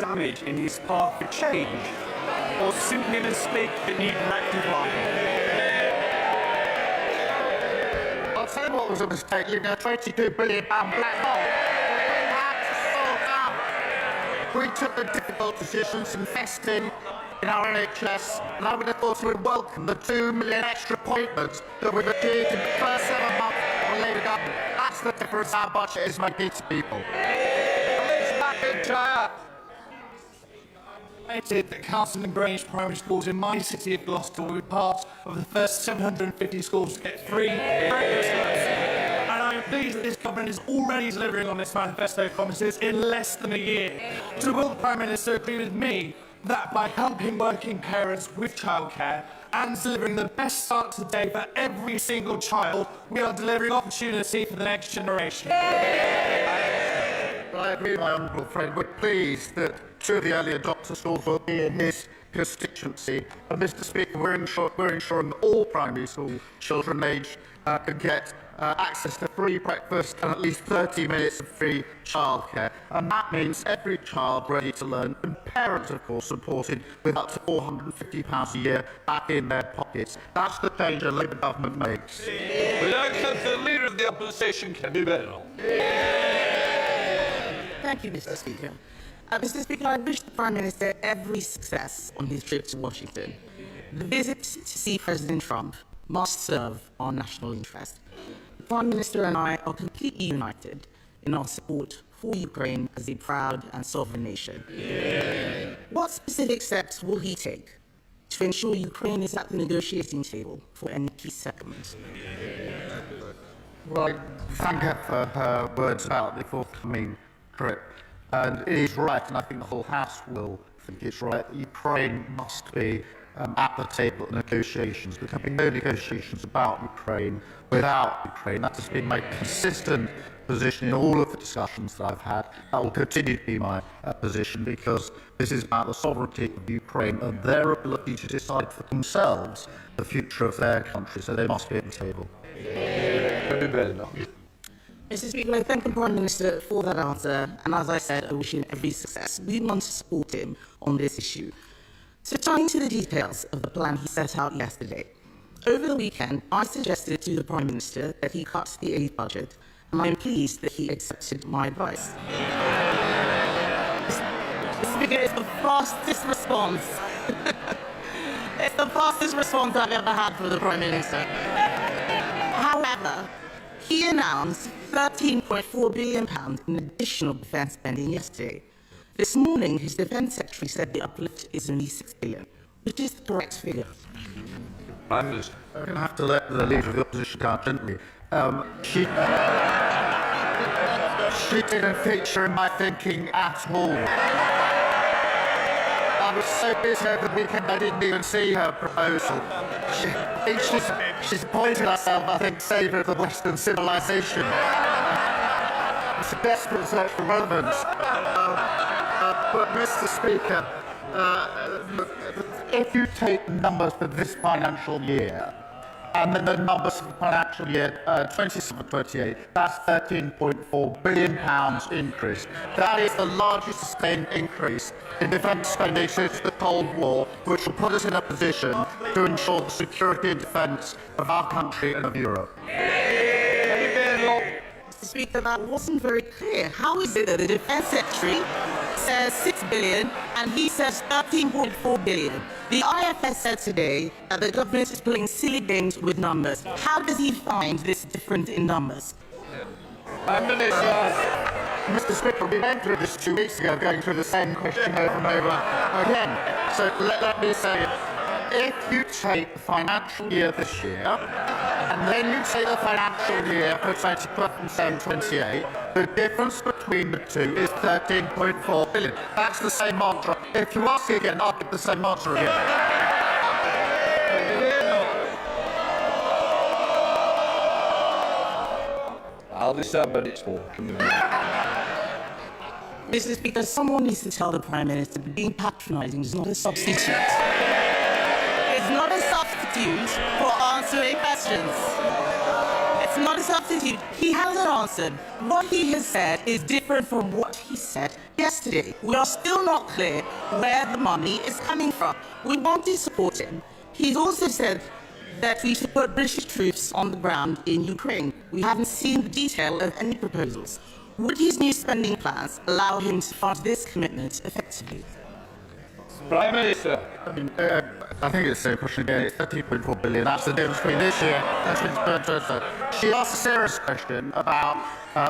damage in his path for change, or simply a mistake that needs rectifying? I'll tell you what was a mistake, leaving a £22 billion black hole. We took the difficult decisions investing in our NHS, and I would have thought we would welcome the 2 million extra appointments that we've achieved in the first 7 months of the Labour government. That's the difference our budget is making to people. I did that Castle and Grange primary schools in my city of Gloucester will be part of the first 750 schools to get free breakfast. And I'm pleased that this government is already delivering on this manifesto promises in less than a year. So will the Prime Minister agree with me that by helping working parents with childcare and delivering the best start to the day for every single child, we are delivering opportunity for the next generation? I agree with my honourable friend. We're pleased that 2 of the early adopter schools will be in his constituency. And Mr Speaker, we're ensuring that all primary school children aged can get access to free breakfast and at least 30 minutes of free childcare. And that means every child ready to learn, and parents, of course, supported with up to £450 a year back in their pockets. That's the change the Labour government makes. The Leader of the Opposition can do better. Thank you, Mr. Speaker. Mr. Speaker, I wish the Prime Minister every success on his trip to Washington. The visit to see President Trump must serve our national interest. The Prime Minister and I are completely united in our support for Ukraine as a proud and sovereign nation. What specific steps will he take to ensure Ukraine is at the negotiating table for any peace settlement? Well, I thank her for her words about the forthcoming trip. And it is right, and I think the whole House will think it's right, that Ukraine must be at the table of negotiations. There can be no negotiations about Ukraine without Ukraine. That has been my consistent position in all of the discussions that I've had. That will continue to be my position, because this is about the sovereignty of Ukraine and their ability to decide for themselves the future of their country, so they must be at the table. Mr. Speaker, I thank the Prime Minister for that answer, and as I said, I wish him every success. We want to support him on this issue. So turning to the details of the plan he set out yesterday. Over the weekend, I suggested to the Prime Minister that he cut the aid budget, and I am pleased that he accepted my advice. Mr. Speaker, it's the fastest response. It's the fastest response I've ever had from the Prime Minister. However, he announced £13.4 billion in additional defence spending yesterday. This morning, his Defence Secretary said the uplift is only £6 billion, which is the correct figure. Prime Minister. I'm going to have to let the Leader of the Opposition down gently. She didn't feature in my thinking at all. I was so busy over the weekend I didn't even see her proposal. She's appointed herself, I think, saviour of the Western civilization. It's a desperate search for relevance. But, Mr. Speaker, if you take the numbers for this financial year, and then the numbers for the financial year 27-28, that's £13.4 billion increase. That is the largest sustained increase in defence spending since the Cold War, which will put us in a position to ensure the security and defence of our country and of Europe. Mr. Speaker, that wasn't very clear. How is it that the Defence Secretary says £6 billion and he says £13.4 billion? The IFS said today that the government is playing silly games with numbers. How does he find this difference in numbers? Mr. Speaker, we went through this 2 weeks ago, going through the same question over and over again. So let me say, if you take the financial year this year, and then you take the financial year for 2027-28, the difference between the two is £13.4 billion. That's the same answer. If you ask again, I'll give the same answer again. I'll decide what it's for. Mr. Speaker, someone needs to tell the Prime Minister that being patronising is not a substitute. It's not a substitute for answering questions. It's not a substitute. He hasn't answered. What he has said is different from what he said yesterday. We are still not clear where the money is coming from. We want to support him. He's also said that we should put British troops on the ground in Ukraine. We haven't seen the detail of any proposals. Would his new spending plans allow him to fund this commitment effectively? Prime Minister. I think it's a question again. It's 13.4 billion. That's the difference between this year and 2020. She asked a serious question about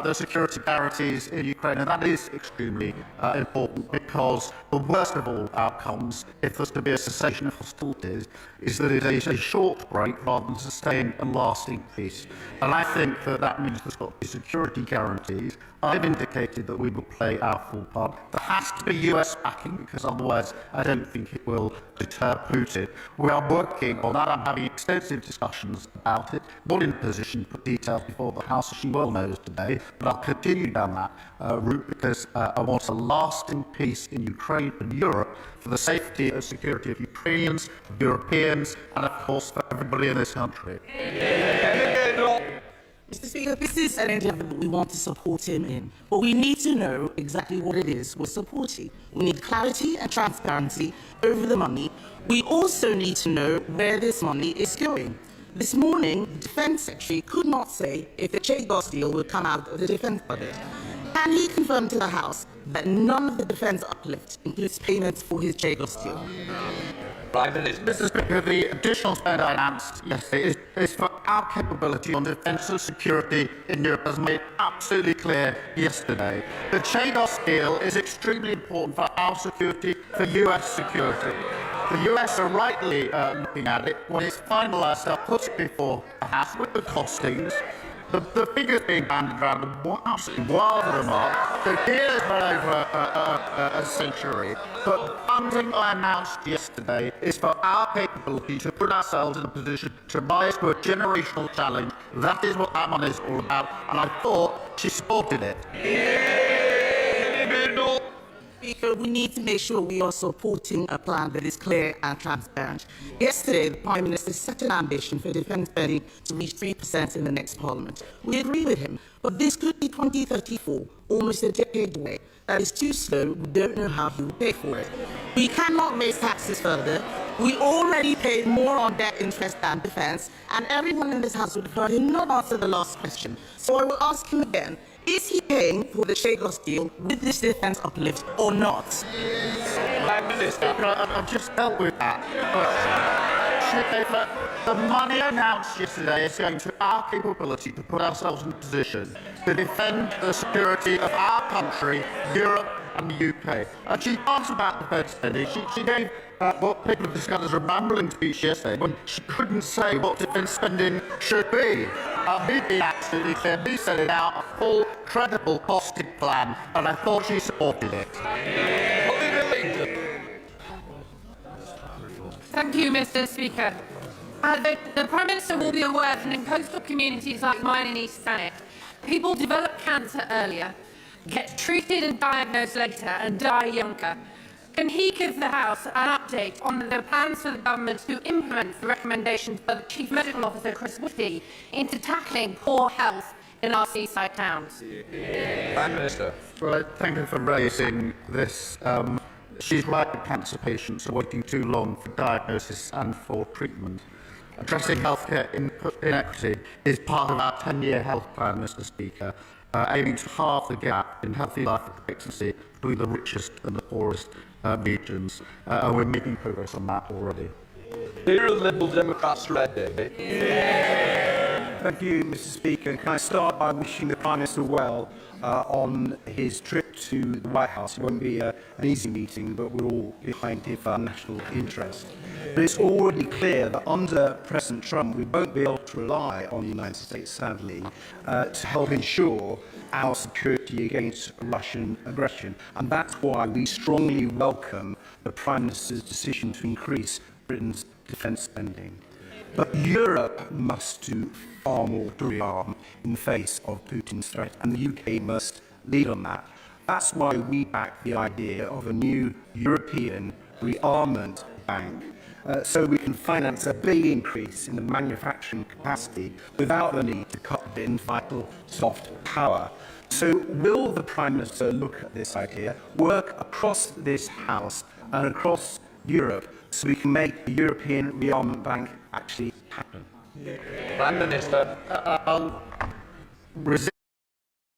the security guarantees in Ukraine, and that is extremely important because the worst of all outcomes, if there's to be a cessation of hostilities, is that it is a short break rather than sustained and lasting peace. And I think that that means there's got to be security guarantees. I've indicated that we will play our full part. There has to be US backing because otherwise I don't think it will deter Putin. We are working on that. I'm having extensive discussions about it. Not in a position to put details before the House, as she well knows today, but I'll continue down that route because I want a lasting peace in Ukraine and Europe for the safety and security of Ukrainians, of Europeans, and of course for everybody in this country. Mr. Speaker, this is an endeavour that we want to support him in, but we need to know exactly what it is we're supporting. We need clarity and transparency over the money. We also need to know where this money is going. This morning, the Defence Secretary could not say if the Chagos deal would come out of the defence budget. Can he confirm to the House that none of the defence uplift includes payments for his Chagos deal? Prime Minister. Mr. Speaker, the additional spend I announced yesterday is for our capability on defence and security in Europe, as made absolutely clear yesterday. The Chagos deal is extremely important for our security, for US security. The US are rightly looking at it. When it's finalised, they'll put it before the House with the costings. The figures being bandied around are absolutely wild remark. The deal has been over a century, but the funding I announced yesterday is for our capability to put ourselves in a position to rise to a generational challenge. That is what that money is all about, and I thought she supported it. Speaker, we need to make sure we are supporting a plan that is clear and transparent. Yesterday, the Prime Minister set an ambition for defence spending to reach 3% in the next Parliament. We agree with him, but this could be 2034, almost a decade away. That is too slow. We don't know how he will pay for it. We cannot raise taxes further. We already pay more on debt interest than defence, and everyone in this House would have heard him not answer the last question. So I will ask him again. Is he paying for the Chagos deal with this defence uplift or not? Prime Minister. I've just dealt with that. But the money announced yesterday is going to our capability to put ourselves in a position to defend the security of our country, Europe and the UK. And she asked about defence spending. She gave what people have discussed as a rambling speech yesterday when she couldn't say what defence spending should be. We've been absolutely clear. We set it out, a full, credible, costed plan, and I thought she supported it. Thank you, Mr. Speaker. The Prime Minister will be aware that in coastal communities like mine in East Thanet, people develop cancer earlier, get treated and diagnosed later, and die younger. Can he give the House an update on the plans for the government to implement the recommendations by the Chief Medical Officer, Chris Whitty, into tackling poor health in our seaside towns? Prime Minister. Well, I thank her for raising this. She's right that cancer patients are waiting too long for diagnosis and for treatment. Addressing healthcare inequity is part of our 10-year health plan, Mr. Speaker, aiming to halve the gap in healthy life expectancy between the richest and the poorest regions, and we're making progress on that already. Dear Liberal Democrats ready? Thank you, Mr. Speaker. Can I start by wishing the Prime Minister well on his trip to the White House? It won't be an easy meeting, but we're all behind him for our national interest. But it's already clear that under President Trump, we won't be able to rely on the United States, sadly, to help ensure our security against Russian aggression. And that's why we strongly welcome the Prime Minister's decision to increase Britain's defence spending. But Europe must do far more to rearm in the face of Putin's threat, and the UK must lead on that. That's why we back the idea of a new European rearmament bank, so we can finance a big increase in the manufacturing capacity without the need to cut in vital soft power. So will the Prime Minister look at this idea, work across this House and across Europe so we can make the European Rearmament Bank actually happen? Prime Minister. Resist